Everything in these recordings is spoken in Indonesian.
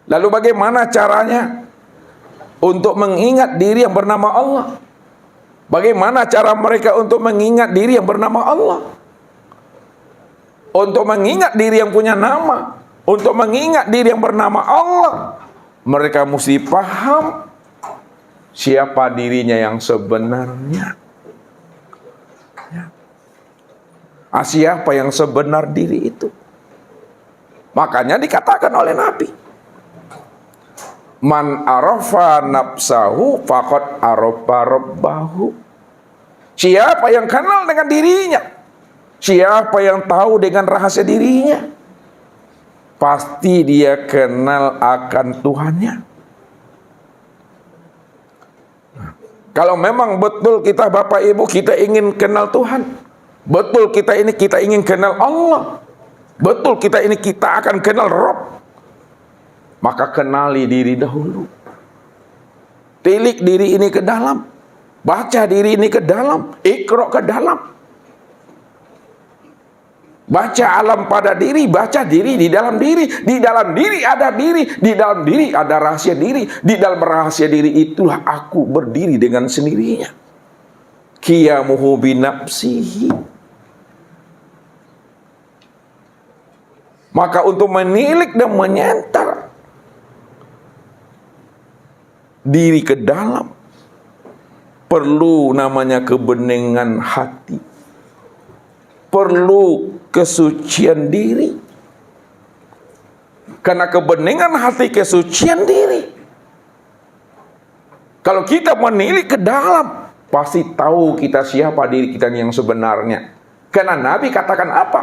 Lalu bagaimana caranya untuk mengingat diri yang bernama Allah? Bagaimana cara mereka untuk mengingat diri yang bernama Allah? Untuk mengingat diri yang punya nama, untuk mengingat diri yang bernama Allah, mereka mesti paham siapa dirinya yang sebenarnya. Siapa yang sebenar diri itu? Makanya dikatakan oleh Nabi, man arafa nafsahu faqad arafa rabbahu. Siapa yang kenal dengan dirinya, siapa yang tahu dengan rahasia dirinya, pasti dia kenal akan Tuhannya. Kalau memang betul kita Bapak Ibu kita ingin kenal Tuhan, betul kita ingin kenal Allah, betul kita akan kenal Rabb, maka kenali diri dahulu. Tilik diri ini ke dalam, baca diri ini ke dalam, Iqra ke dalam. Baca alam pada diri, baca diri di dalam diri. Di dalam diri ada diri, di dalam diri ada rahasia diri. Di dalam rahasia diri itulah aku berdiri dengan sendirinya. Qiyamuhu binafsihi. Maka untuk menilik dan menyentar diri ke dalam, perlu namanya kebeningan hati, perlu kesucian diri. Karena kebeningan hati, kesucian diri, kalau kita menilik ke dalam, pasti tahu kita siapa diri kita yang sebenarnya. Karena Nabi katakan apa?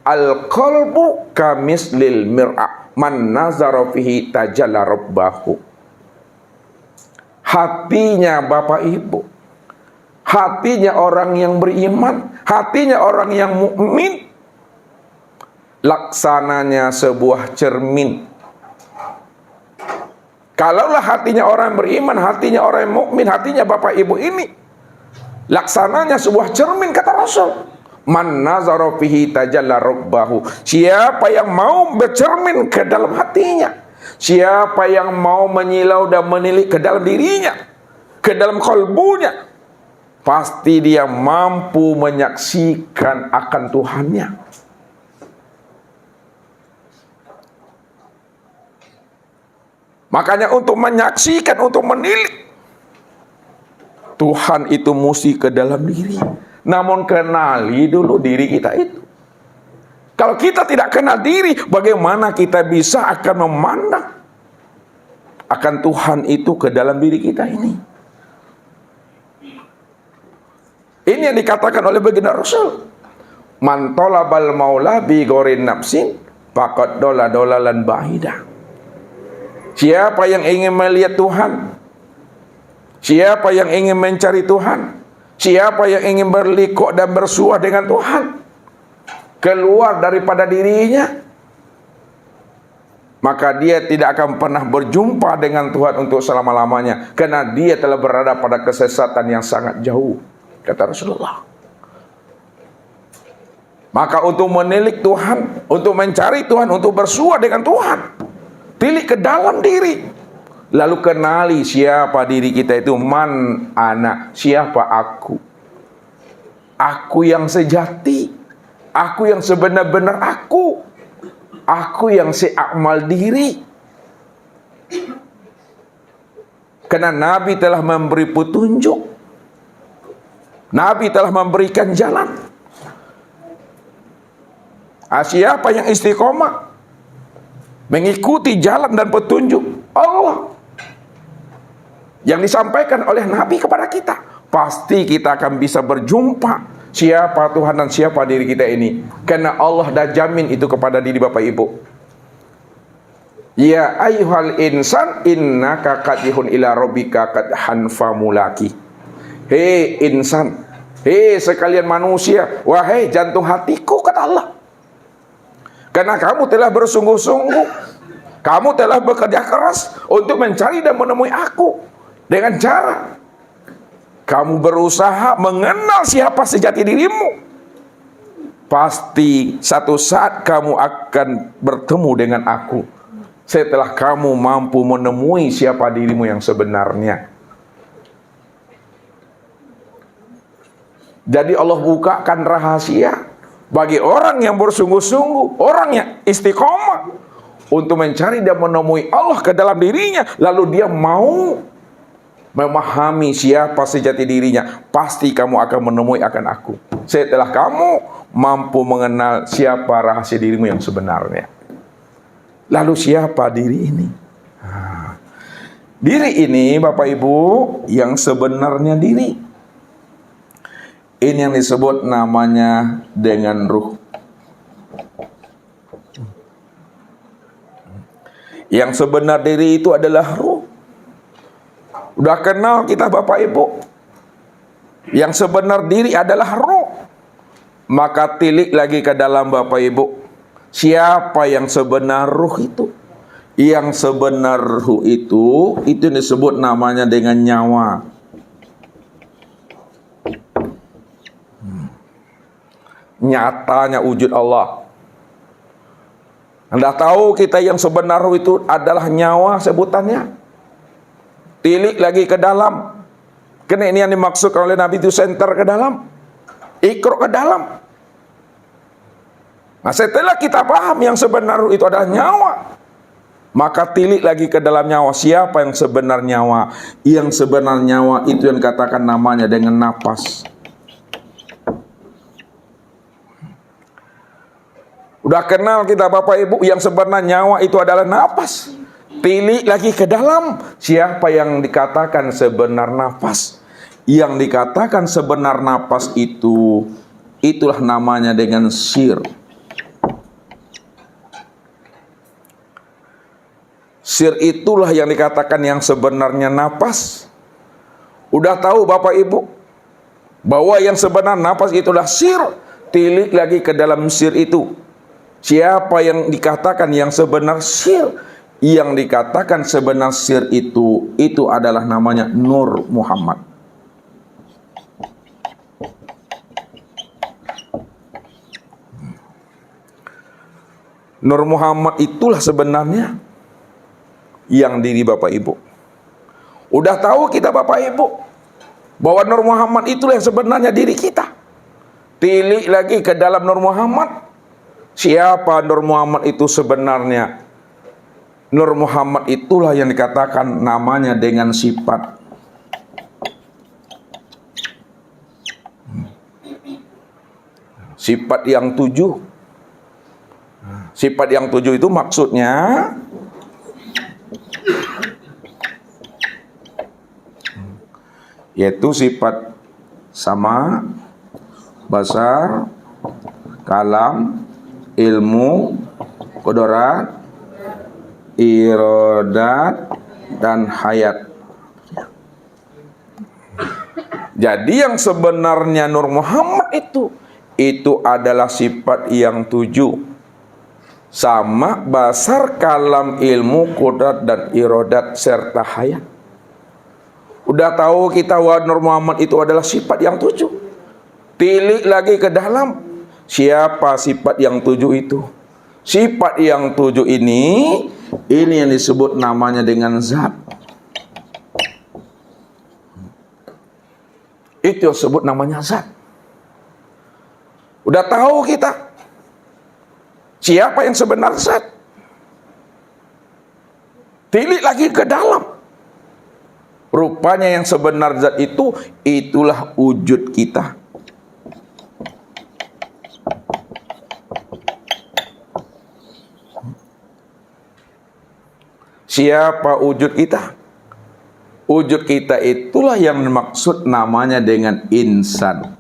Al-qalbu kamislil mir'a man nazara fihi tajalla rabbahu. Hatinya Bapak Ibu, hatinya orang yang beriman, hatinya orang yang mukmin, laksananya sebuah cermin. Kalaulah hatinya orang beriman, hatinya orang yang mukmin, hatinya Bapak Ibu ini laksananya sebuah cermin, kata Rasul. Man nazara fihi tajalla rabbahu. Siapa yang mau bercermin ke dalam hatinya, siapa yang mau menyilau dan menilik ke dalam dirinya, ke dalam kalbunya, pasti dia mampu menyaksikan akan Tuhannya. Makanya untuk menyaksikan, untuk menilik Tuhan itu mesti ke dalam diri. Namun kenali dulu diri kita itu. Kalau kita tidak kenal diri, bagaimana kita bisa akan memandang akan Tuhan itu ke dalam diri kita ini? Ini yang dikatakan oleh baginda Rasul. Man talabal maula bi ghairi nafsin faqad dolalan ba'ida. Siapa yang ingin melihat Tuhan, siapa yang ingin mencari Tuhan, siapa yang ingin berlikuk dan bersuah dengan Tuhan, keluar daripada dirinya, maka dia tidak akan pernah berjumpa dengan Tuhan untuk selama-lamanya, karena dia telah berada pada kesesatan yang sangat jauh, kata Rasulullah. Maka untuk menilik Tuhan, untuk mencari Tuhan, untuk bersuah dengan Tuhan, tilik ke dalam diri, lalu kenali siapa diri kita itu. Man ana, siapa aku, aku yang sejati, aku yang sebenar-benar aku yang seakmal diri. Karena Nabi telah memberi petunjuk, Nabi telah memberikan jalan. Siapa yang istiqomah mengikuti jalan dan petunjuk Allah yang disampaikan oleh Nabi kepada kita, pasti kita akan bisa berjumpa siapa Tuhan dan siapa diri kita ini. Karena Allah dah jamin itu kepada diri Bapak Ibu. Ya ayyuhal insan innaka kadihun ila rabbika kadhan famulaki. Hei insan, hei sekalian manusia, wahai jantung hatiku, kata Allah, karena kamu telah bersungguh-sungguh, kamu telah bekerja keras untuk mencari dan menemui aku. Dengan cara kamu berusaha mengenal siapa sejati dirimu, pasti satu saat kamu akan bertemu dengan aku. setelah kamu mampu menemui siapa dirimu yang sebenarnya. Jadi Allah bukakan rahasia bagi orang yang bersungguh-sungguh, orang yang istiqomah untuk mencari dan menemui Allah ke dalam dirinya, lalu dia mau memahami siapa sejati dirinya, pasti kamu akan menemui akan aku. Setelah kamu mampu mengenal siapa rahasia dirimu yang sebenarnya. Lalu siapa diri ini? Diri ini Bapak Ibu yang sebenarnya diri. Ini yang disebut namanya dengan ruh. Yang sebenar diri itu adalah ruh. Udah kenal kita Bapak Ibu. Yang sebenar diri adalah ruh. Maka tilik lagi ke dalam Bapak Ibu. Siapa yang sebenar ruh itu? Yang sebenar ruh itu disebut namanya dengan nyawa. Nyatanya wujud Allah. Anda tahu kita yang sebenar itu adalah nyawa sebutannya. Tilik lagi ke dalam. Karena ini yang dimaksudkan oleh Nabi itu center ke dalam. Ikro ke dalam. Nah setelah kita paham yang sebenar itu adalah nyawa, maka tilik lagi ke dalam nyawa. Siapa yang sebenar nyawa? Yang sebenar nyawa itu yang dikatakan namanya dengan napas. Udah kenal kita Bapak Ibu, yang sebenar nyawa itu adalah napas. Tilik lagi ke dalam. Siapa yang dikatakan sebenar napas? Yang dikatakan sebenar napas itu, itulah namanya dengan sir. Sir itulah yang dikatakan yang sebenarnya napas. Udah tahu Bapak Ibu bahwa yang sebenar napas itulah sir. Tilik lagi ke dalam sir itu. Siapa yang dikatakan yang sebenar sir? Yang dikatakan sebenar sir itu adalah namanya Nur Muhammad. Nur Muhammad itulah sebenarnya yang diri Bapak Ibu. Udah tahu kita Bapak Ibu bahwa Nur Muhammad itulah yang sebenarnya diri kita. Tilik lagi ke dalam Nur Muhammad. Siapa Nur Muhammad itu sebenarnya? Nur Muhammad itulah yang dikatakan namanya dengan sifat. Sifat yang 7. Sifat yang 7 itu maksudnya yaitu sifat sama, basar, kalam, ilmu, qudrat, iradat, dan hayat. Jadi yang sebenarnya Nur Muhammad itu adalah sifat yang 7. Sama, basar, kalam, ilmu, qudrat, dan iradat, serta hayat. Udah tahu kita bahwa Nur Muhammad itu adalah sifat yang 7. Tilik lagi ke dalam. Siapa sifat yang 7 itu? Sifat yang 7 ini yang disebut namanya dengan zat. Itu yang disebut namanya zat. Udah tahu kita siapa yang sebenar zat? Tilik lagi ke dalam. Rupanya yang sebenar zat itulah wujud kita. Siapa wujud kita? Wujud kita itulah yang dimaksud namanya dengan insan.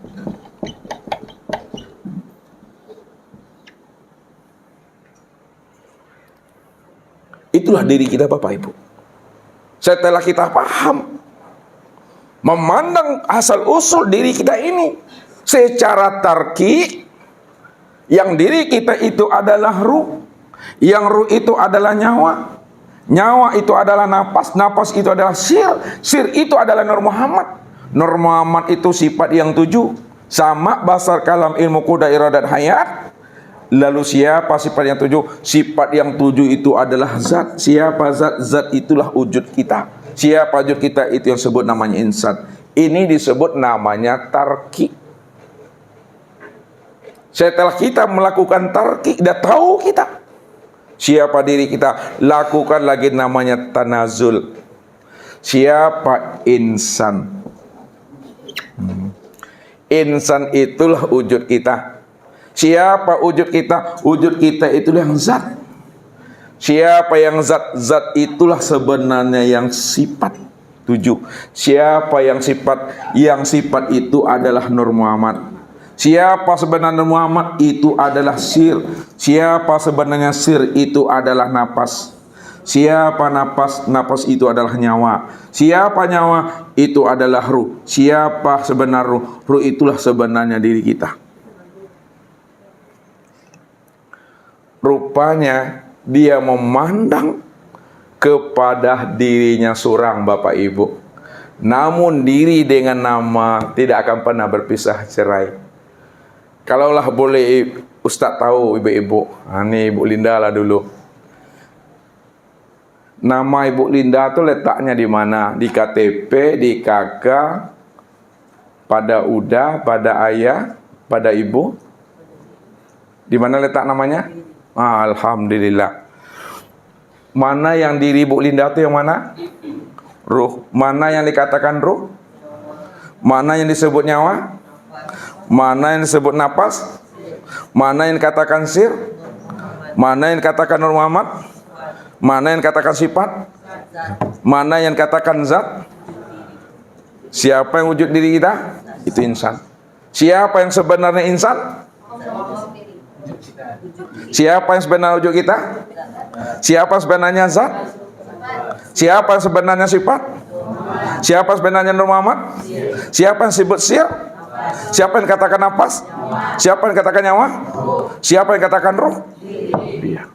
Itulah diri kita Bapak Ibu. Setelah kita paham, memandang asal usul diri kita ini secara tarki, yang diri kita itu adalah ruh, yang ruh itu adalah nyawa, nyawa itu adalah napas, napas itu adalah sir, sir itu adalah Nur Muhammad. Nur Muhammad itu sifat yang 7, sama, basar, kalam, ilmu, qudrat, iradat, hayat. Lalu siapa sifat yang 7? Sifat yang 7 itu adalah zat. Siapa zat? Zat itulah wujud kita. Siapa wujud kita? Itu yang sebut namanya insan. Ini disebut namanya tarki. Setelah kita melakukan tarki, dah tahu kita siapa diri kita, lakukan lagi namanya tanazul. Siapa insan? Insan itulah wujud kita. Siapa wujud kita? Wujud kita itulah yang zat. Siapa yang zat? Zat itulah sebenarnya yang sifat. 7. Siapa yang sifat? Yang sifat itu adalah Nur Muhammad. Siapa sebenarnya Muhammad? Itu adalah sir. Siapa sebenarnya sir? Itu adalah napas. Siapa napas? Napas itu adalah nyawa. Siapa nyawa? Itu adalah ruh. Siapa sebenarnya ruh? Ruh itulah sebenarnya diri kita. Rupanya dia memandang kepada dirinya seorang, Bapak Ibu. Namun diri dengan nama tidak akan pernah berpisah cerai. Kalaulah boleh Ustaz tahu ibu-ibu, ini Ibu Linda lah dulu. Nama Ibu Linda itu letaknya di mana? Di KTP, di KK, pada uda, pada ayah, pada ibu. Di mana letak namanya? Alhamdulillah. Mana yang diri Ibu Linda itu yang mana? Ruh. Mana yang dikatakan ruh? Mana yang disebut nyawa? Mana yang disebut napas? Mana yang dikatakan sir? Mana yang dikatakan Nur Muhammad? Mana yang dikatakan sifat? Mana yang dikatakan zat? Siapa yang wujud diri kita? Itu insan. Siapa yang sebenarnya insan? Siapa yang sebenarnya wujud kita? Siapa sebenarnya zat? Siapa yang sebenarnya sifat? Siapa sebenarnya Nur Muhammad? Siapa yang disebut sir? Siapa yang katakan nafas? Siapa yang katakan nyawa? Siapa yang katakan ruh? Dia.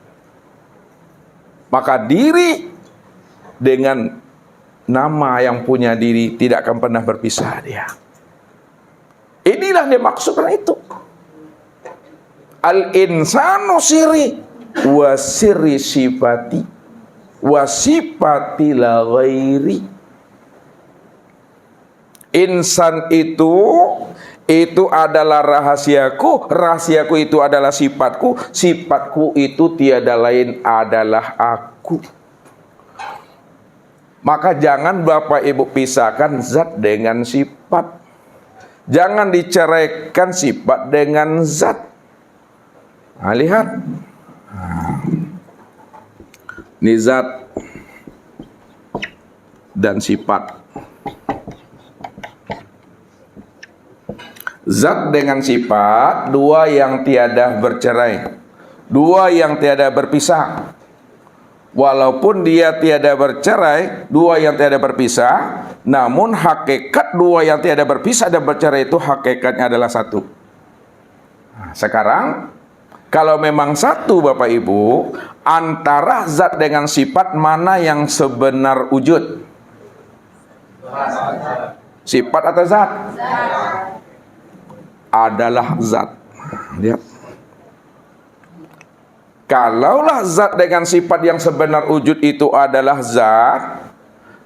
Maka diri dengan nama yang punya diri tidak akan pernah berpisah dia. Inilah dia maksudkan itu. Al-insanu siri wa siri sifati wa sifati la ghairi. Insan itu adalah rahasiaku, rahasiaku itu adalah sifatku, sifatku itu tiada lain adalah aku. Maka jangan Bapak Ibu pisahkan zat dengan sifat. Jangan diceraikan sifat dengan zat. Nah, lihat. Ini zat dan sifat. Zat dengan sifat, dua yang tiada bercerai, dua yang tiada berpisah. Walaupun dia tiada bercerai, dua yang tiada berpisah, namun hakikat dua yang tiada berpisah dan bercerai itu hakikatnya adalah satu. Nah, sekarang kalau memang satu Bapak Ibu, antara zat dengan sifat mana yang sebenar wujud? Sifat atau zat? Adalah zat. Lihat. Kalaulah zat dengan sifat yang sebenar wujud itu adalah zat,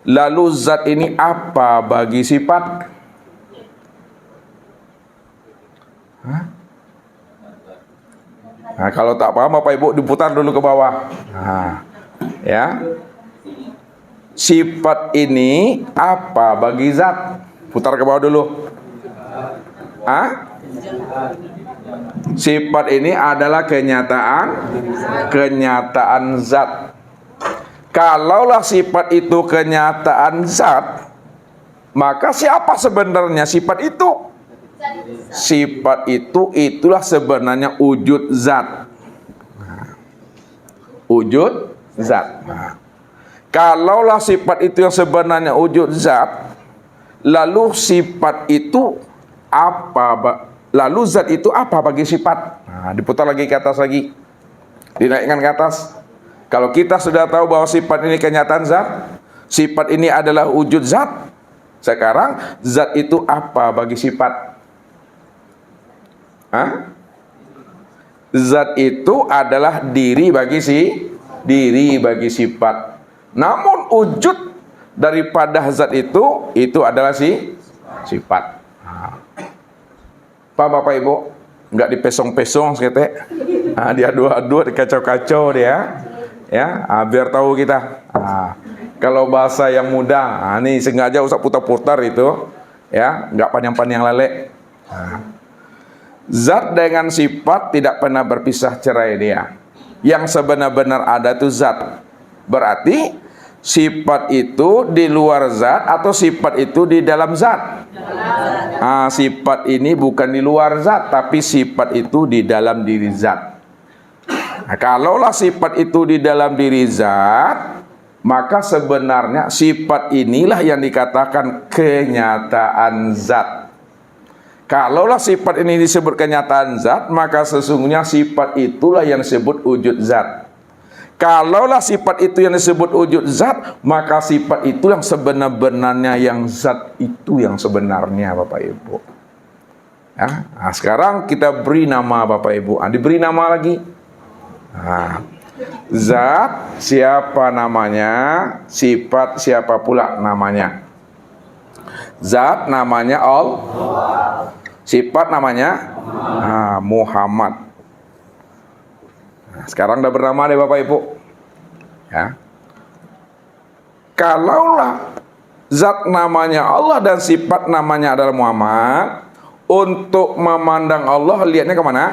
lalu zat ini apa bagi sifat? Nah, kalau tak paham Bapak Ibu diputar dulu ke bawah. Nah, ya. Sifat ini apa bagi zat? Putar ke bawah dulu. Sifat ini adalah kenyataan zat. Kalaulah sifat itu kenyataan zat, maka siapa sebenarnya sifat itu? Sifat itu itulah sebenarnya wujud zat. Wujud zat. Kalaulah sifat itu yang sebenarnya wujud zat, lalu sifat itu apa? Lalu zat itu apa bagi sifat? Nah, diputar lagi ke atas lagi. Dinaikkan ke atas. Kalau kita sudah tahu bahwa sifat ini kenyataan zat, sifat ini adalah wujud zat. Sekarang zat itu apa bagi sifat? Zat itu adalah diri bagi sifat. Namun wujud daripada zat itu adalah sifat. Pak Bapak Ibu, nggak dipesong-pesong sekete. Diadu-adu, dikacau-kacau dia. Ya, biar tahu kita. Kalau bahasa yang mudah, ini sengaja usah putar-putar itu, ya, nggak panjang-panjang lele. Zat dengan sifat tidak pernah berpisah cerai dia. Yang sebenar-benar ada itu zat. Berarti sifat itu di luar zat atau sifat itu di dalam zat? Sifat ini bukan di luar zat, tapi sifat itu di dalam diri zat. Nah, kalaulah sifat itu di dalam diri zat, maka sebenarnya sifat inilah yang dikatakan kenyataan zat. Kalaulah sifat ini disebut kenyataan zat, maka sesungguhnya sifat itulah yang disebut wujud zat. Kalaulah sifat itu yang disebut wujud zat, maka sifat itu yang sebenar-benarnya, yang zat itu yang sebenarnya, Bapak Ibu. Ya, nah, sekarang kita beri nama Bapak Ibu. Diberi nama lagi. Zat siapa namanya, sifat siapa pula namanya. Zat namanya Allah, sifat namanya Muhammad. Nah, sekarang udah bernama deh Bapak Ibu. Ya. Kalaulah zat namanya Allah dan sifat namanya adalah Muhammad, untuk memandang Allah lihatnya kemana?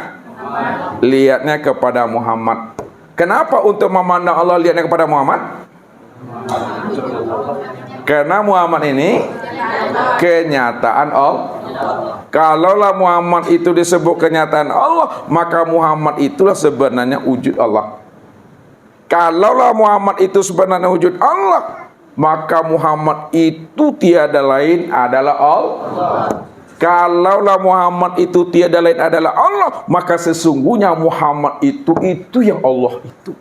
Lihatnya kepada Muhammad. Kenapa untuk memandang Allah lihatnya kepada Muhammad? Karena Muhammad ini kenyataan Allah. Kalaulah Muhammad itu disebut kenyataan Allah, maka Muhammad itulah sebenarnya wujud Allah. Kalaulah Muhammad itu sebenarnya wujud Allah, maka Muhammad itu tiada lain adalah Allah. Kalaulah Muhammad itu tiada lain adalah Allah, maka sesungguhnya Muhammad itu yang Allah itu.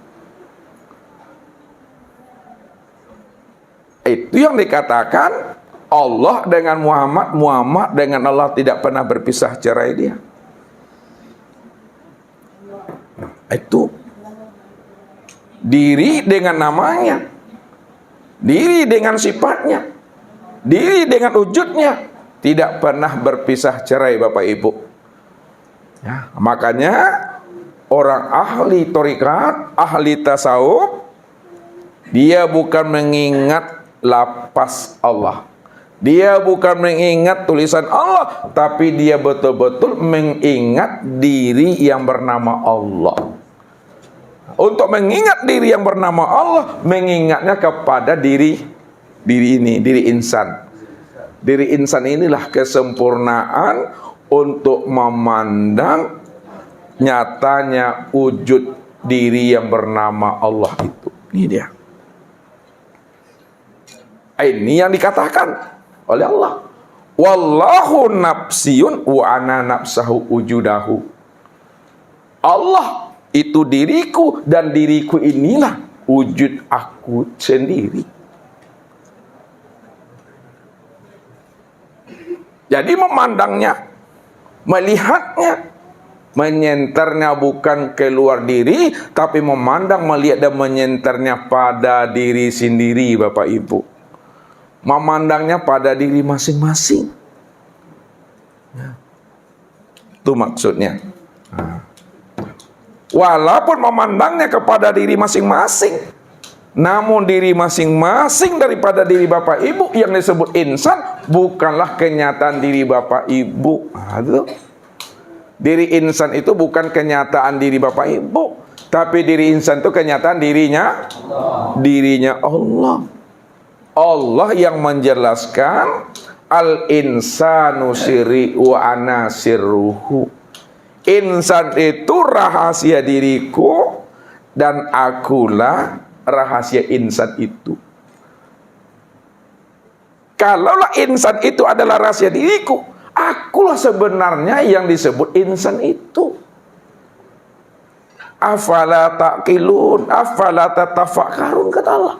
Itu yang dikatakan Allah dengan Muhammad, Muhammad dengan Allah tidak pernah berpisah cerai dia. Itu diri dengan namanya, diri dengan sifatnya, diri dengan wujudnya tidak pernah berpisah cerai Bapak Ibu. Ya, makanya orang ahli thariqat, ahli tasawuf, dia bukan mengingat lapas Allah, dia bukan mengingat tulisan Allah, tapi dia betul-betul mengingat diri yang bernama Allah. Untuk mengingat diri yang bernama Allah, mengingatnya kepada diri ini, diri insan. Diri insan inilah kesempurnaan untuk memandang nyatanya wujud diri yang bernama Allah itu. Ini dia. Ini yang dikatakan oleh Allah. Wallahu nafsiyun wa ana nafsahu wujudahu. Allah itu diriku dan diriku inilah wujud aku sendiri. Jadi memandangnya, melihatnya, menyenternya bukan keluar diri, tapi memandang, melihat dan menyenternya pada diri sendiri Bapak Ibu. Memandangnya pada diri masing-masing. Itu maksudnya. Walaupun memandangnya kepada diri masing-masing, namun diri masing-masing daripada diri Bapak Ibu yang disebut insan bukanlah kenyataan diri Bapak Ibu. Diri insan itu bukan kenyataan diri Bapak Ibu, tapi diri insan itu kenyataan dirinya Allah. Allah yang menjelaskan al-insanu sirri wa ana sirruhu. Insan itu rahasia diriku dan akulah rahasia insan itu. Kalaulah insan itu adalah rahasia diriku, akulah sebenarnya yang disebut insan itu. Afala taqilun, afala tatafakkarun, kata Allah.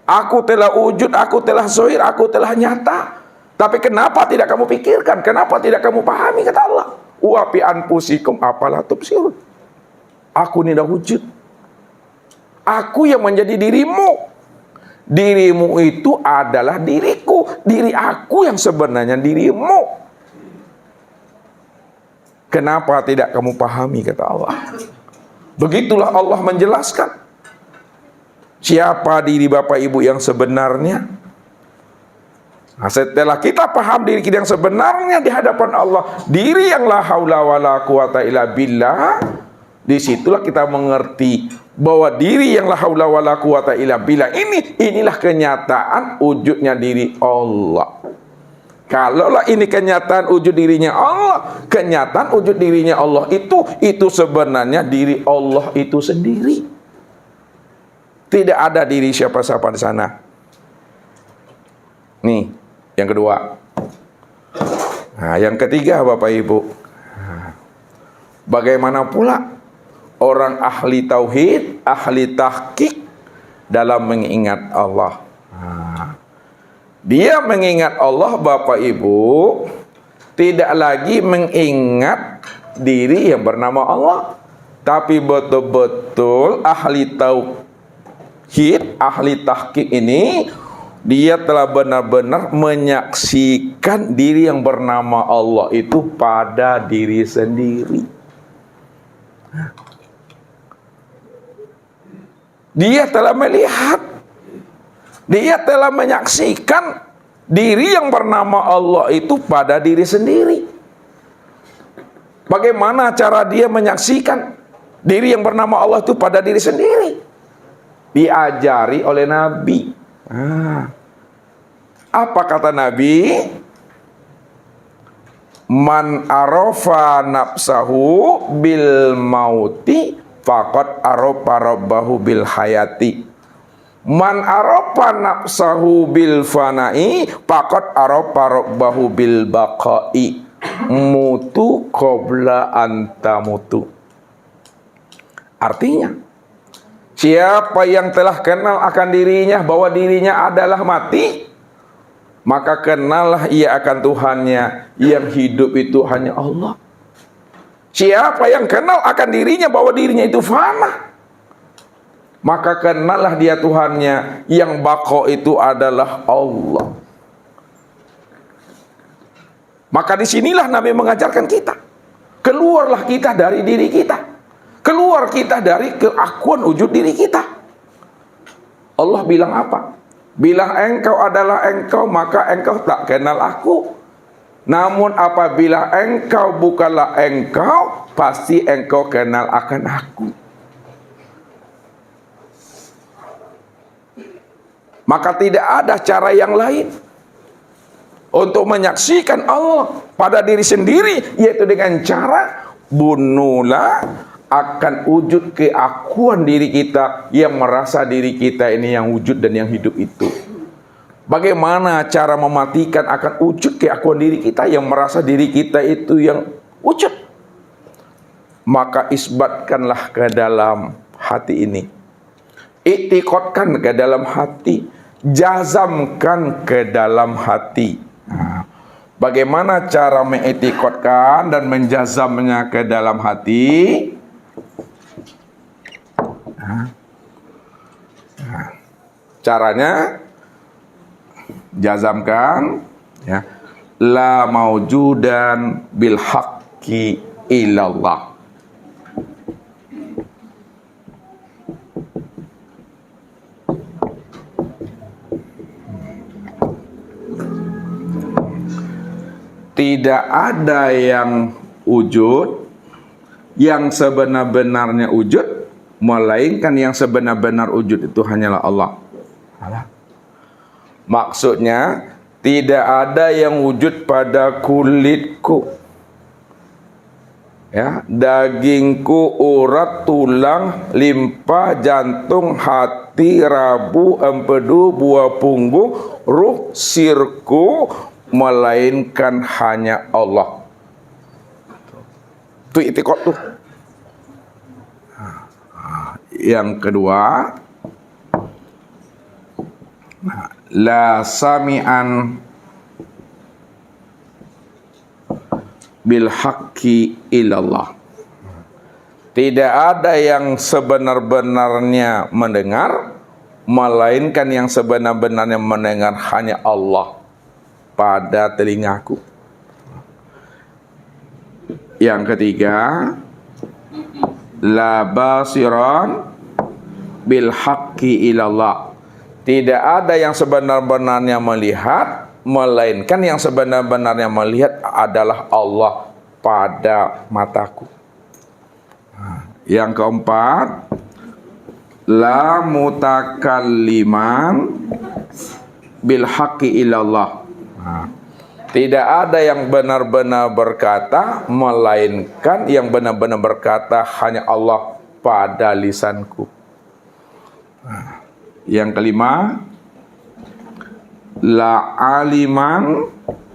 Aku telah wujud, aku telah zahir, aku telah nyata. Tapi kenapa tidak kamu pikirkan? Kenapa tidak kamu pahami? Kata Allah. wa fi anfusikum afala tubsirun. Aku ini dah wujud. Aku yang menjadi dirimu. Dirimu itu adalah diriku. Diri aku yang sebenarnya dirimu. Kenapa tidak kamu pahami, kata Allah. Begitulah Allah menjelaskan. Siapa diri Bapak Ibu yang sebenarnya? Nah, setelah kita paham diri kita yang sebenarnya di hadapan Allah, diri yang la haula wala quwata illa billah, disitulah kita mengerti bahwa diri yang la haula wala quwata illa billah inilah kenyataan wujudnya diri Allah. Kalaulah ini kenyataan wujud dirinya Allah, kenyataan wujud dirinya Allah itu sebenarnya diri Allah itu sendiri. Tidak ada diri siapa-siapa di sana. Nih, yang kedua. Nah, yang ketiga Bapak Ibu. Bagaimana pula orang ahli tauhid, ahli tahqiq dalam mengingat Allah. Dia mengingat Allah Bapak Ibu, tidak lagi mengingat diri yang bernama Allah, tapi betul-betul ahli tauhid, ahli tahqiq ini dia telah benar-benar menyaksikan diri yang bernama Allah itu pada diri sendiri. Dia telah melihat, dia telah menyaksikan diri yang bernama Allah itu pada diri sendiri. Bagaimana cara dia menyaksikan diri yang bernama Allah itu pada diri sendiri? Diajari oleh Nabi. Apa kata Nabi? Man arafa nafsahu bil mauti faqad arafa rabbahu bil hayati. Man arafa nafsahu bil fana'i faqad arafa rabbahu bil baqa'i. Mutu qabla antamutu. Artinya, siapa yang telah kenal akan dirinya bahwa dirinya adalah mati, maka kenallah ia akan Tuhannya yang hidup itu hanya Allah. Siapa yang kenal akan dirinya bahwa dirinya itu fana, maka kenallah dia Tuhannya yang baqo itu adalah Allah. Maka disinilah Nabi mengajarkan kita, keluarlah kita dari diri kita, keluar kita dari keakuan wujud diri kita. Allah bilang apa? Bila engkau adalah engkau, maka engkau tak kenal aku. Namun apabila engkau bukanlah engkau, pasti engkau kenal akan aku. Maka tidak ada cara yang lain untuk menyaksikan Allah pada diri sendiri, yaitu dengan cara bunuhlah akan wujud keakuan diri kita yang merasa diri kita ini yang wujud dan yang hidup itu. Bagaimana cara mematikan akan wujud keakuan diri kita yang merasa diri kita itu yang wujud? Maka isbatkanlah ke dalam hati ini, iktiqadkan ke dalam hati, jazamkan ke dalam hati. Bagaimana cara mengiktikadkan dan menjazamnya ke dalam hati? Caranya jazamkan ya, la maujudan bil haqqi illallah. Tidak ada yang wujud, yang sebenar-benarnya wujud, melainkan yang sebenar-benar wujud itu hanyalah Allah. Maksudnya, tidak ada yang wujud pada kulitku, ya, dagingku, urat, tulang, limpa, jantung, hati, rabu, empedu, buah punggung, ruh, sirku, melainkan hanya Allah. Itu i'tiqad tuh. Yang kedua, la sami'an bil haqqi ilallah. Tidak ada yang sebenar-benarnya mendengar, melainkan yang sebenar-benarnya mendengar hanya Allah pada telingaku. Yang ketiga, la basiran bil haqqi ilallah. Tidak ada yang sebenar-benarnya melihat, melainkan yang sebenar-benarnya melihat adalah Allah pada mataku. Yang keempat, la mutakalliman bil haqqi ilallah. Tidak ada yang benar-benar berkata, melainkan yang benar-benar berkata hanya Allah pada lisanku. Yang kelima, la aliman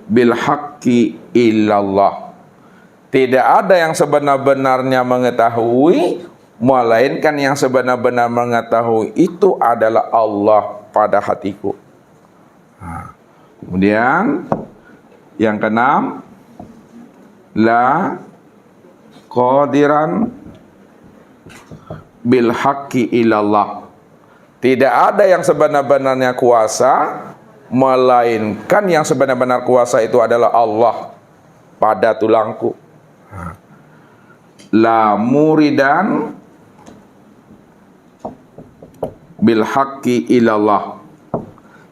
bil haqqi illallah. Tidak ada yang sebenar-benarnya mengetahui, melainkan yang sebenar-benar mengetahui itu adalah Allah pada hatiku. Kemudian yang keenam, la qadiran bil haqqi ilallah. Tidak ada yang sebenar-benarnya kuasa, melainkan yang sebenar-benar kuasa itu adalah Allah pada tulangku. La muridan bil haqqi ilallah.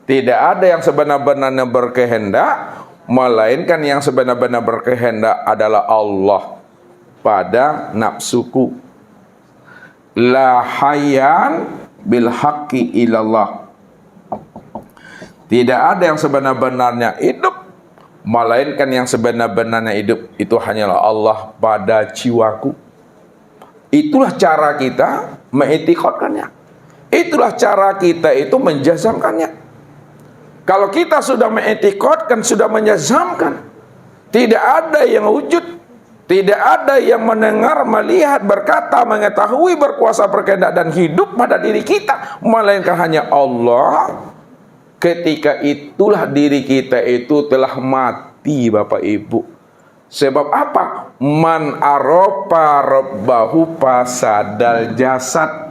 Tidak ada yang sebenar-benarnya berkehendak, melainkan yang sebenar-benar berkehendak adalah Allah pada nafsuku. La hayyan bil haqqi ilallah. Tidak ada yang sebenar-benarnya hidup, melainkan yang sebenar-benarnya hidup itu hanyalah Allah pada jiwaku. Itulah cara kita mengitikadkannya. Itulah cara kita itu menjazamkannya. Kalau kita sudah mengitikadkan, sudah menjazamkan, tidak ada yang wujud, tidak ada yang mendengar, melihat, berkata, mengetahui, berkuasa, berkehendak dan hidup pada diri kita, melainkan hanya Allah. Ketika itulah diri kita itu telah mati, Bapak Ibu. Sebab apa? Man aropa rabbahu pasadal jasad.